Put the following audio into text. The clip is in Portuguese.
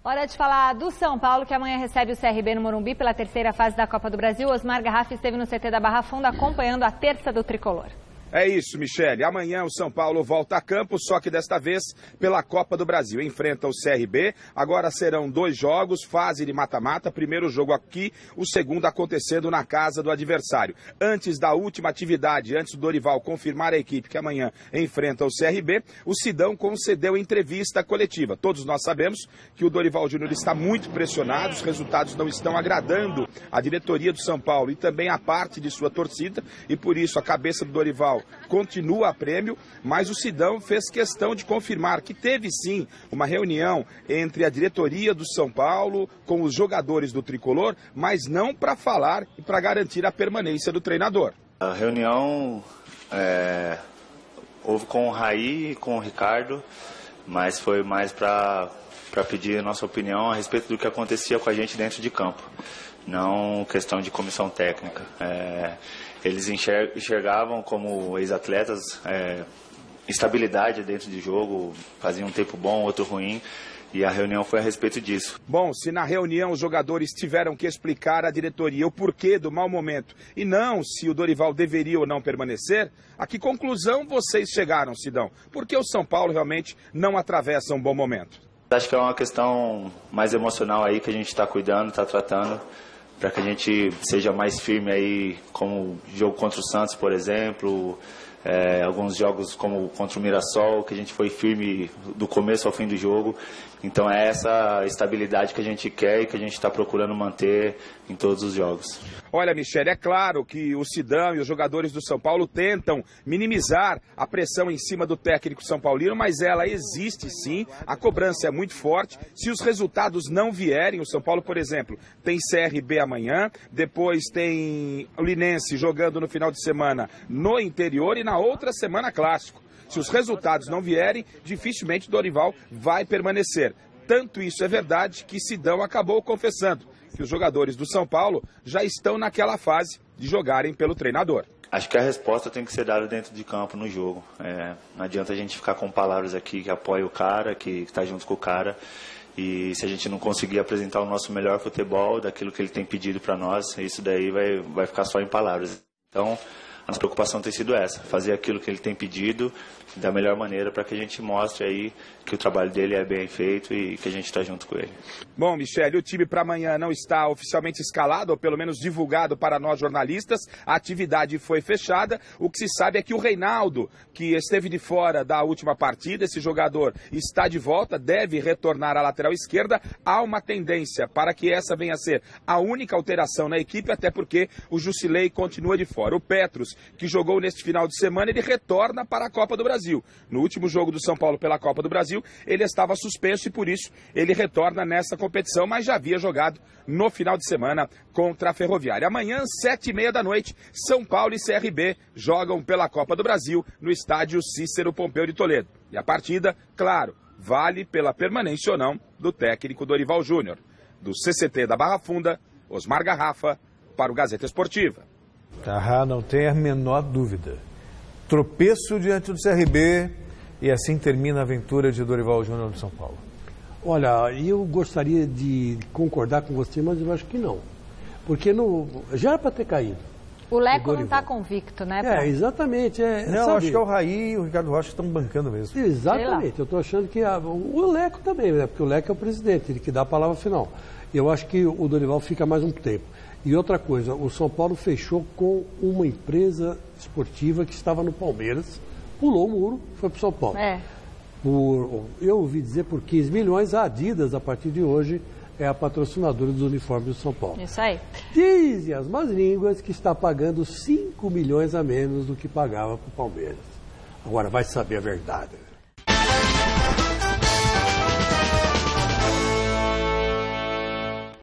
Hora de falar do São Paulo, que amanhã recebe o CRB no Morumbi pela terceira fase da Copa do Brasil. Osmar Garrafa esteve no CT da Barra Funda acompanhando a terça do Tricolor. É isso, Michele. Amanhã o São Paulo volta a campo, só que desta vez pela Copa do Brasil. Enfrenta o CRB. Agora serão 2 jogos, fase de mata-mata. Primeiro jogo aqui, o segundo acontecendo na casa do adversário. Antes da última atividade, antes do Dorival confirmar a equipe que amanhã enfrenta o CRB, o Sidão concedeu entrevista coletiva. Todos nós sabemos que o Dorival Júnior está muito pressionado, os resultados não estão agradando a diretoria do São Paulo e também a parte de sua torcida, e por isso a cabeça do Dorival continua a prêmio, mas o Sidão fez questão de confirmar que teve sim uma reunião entre a diretoria do São Paulo com os jogadores do Tricolor, mas não para falar e para garantir a permanência do treinador. A reunião houve com o Raí e com o Ricardo, mas foi mais para pedir a nossa opinião a respeito do que acontecia com a gente dentro de campo, não questão de comissão técnica. Eles enxergavam como ex-atletas estabilidade dentro de jogo, faziam um tempo bom, outro ruim, e a reunião foi a respeito disso. Bom, se na reunião os jogadores tiveram que explicar à diretoria o porquê do mau momento e não se o Dorival deveria ou não permanecer, a que conclusão vocês chegaram, Sidão? Porque o São Paulo realmente não atravessa um bom momento? Acho que é uma questão mais emocional aí que a gente está cuidando, está tratando, para que a gente seja mais firme aí, como o jogo contra o Santos, por exemplo, alguns jogos como contra o Mirassol, que a gente foi firme do começo ao fim do jogo. Então é essa estabilidade que a gente quer e que a gente está procurando manter em todos os jogos. Olha, Michele, é claro que o Sidão e os jogadores do São Paulo tentam minimizar a pressão em cima do técnico São Paulino, mas ela existe sim, a cobrança é muito forte. Se os resultados não vierem, o São Paulo, por exemplo, tem CRB amanhã, depois tem o Linense jogando no final de semana no interior e na outra semana clássico. Se os resultados não vierem, dificilmente Dorival vai permanecer. Tanto isso é verdade que Sidão acabou confessando que os jogadores do São Paulo já estão naquela fase de jogarem pelo treinador. Acho que a resposta tem que ser dada dentro de campo, no jogo. Não adianta a gente ficar com palavras aqui que apoia o cara, que está junto com o cara. E se a gente não conseguir apresentar o nosso melhor futebol, daquilo que ele tem pedido para nós, isso daí vai ficar só em palavras. Então, a nossa preocupação tem sido essa, fazer aquilo que ele tem pedido da melhor maneira para que a gente mostre aí que o trabalho dele é bem feito e que a gente está junto com ele. Bom, Michele, o time para amanhã não está oficialmente escalado, ou pelo menos divulgado para nós jornalistas. A atividade foi fechada. O que se sabe é que o Reinaldo, que esteve de fora da última partida, esse jogador está de volta, deve retornar à lateral esquerda. Há uma tendência para que essa venha a ser a única alteração na equipe, até porque o Jusilei continua de fora. O Petros, que jogou neste final de semana, ele retorna para a Copa do Brasil. No último jogo do São Paulo pela Copa do Brasil, ele estava suspenso e por isso ele retorna nessa competição, mas já havia jogado no final de semana contra a Ferroviária. Amanhã, 7h30 da noite, São Paulo e CRB jogam pela Copa do Brasil no estádio Cícero Pompeu de Toledo. E a partida, claro, vale pela permanência ou não do técnico Dorival Júnior. Do CCT da Barra Funda, Osmar Garrafa, para o Gazeta Esportiva. Não tem a menor dúvida. Tropeço diante do CRB e assim termina a aventura de Dorival Júnior no São Paulo. Olha, eu gostaria de concordar com você, mas eu acho que não. Porque já era para ter caído. O Leco não está convicto, né? Exatamente. Não, acho que é o Raí e o Ricardo Rocha que estão bancando mesmo. Exatamente. Eu estou achando que o Leco também, né? Porque o Leco é o presidente, ele que dá a palavra final. Eu acho que o Dorival fica mais um tempo. E outra coisa, o São Paulo fechou com uma empresa esportiva que estava no Palmeiras, pulou o muro, foi para o São Paulo. Eu ouvi dizer por 15 milhões, a Adidas, a partir de hoje, é a patrocinadora dos uniformes do São Paulo. Isso aí. Dizem as más línguas que está pagando 5 milhões a menos do que pagava para o Palmeiras. Agora vai saber a verdade.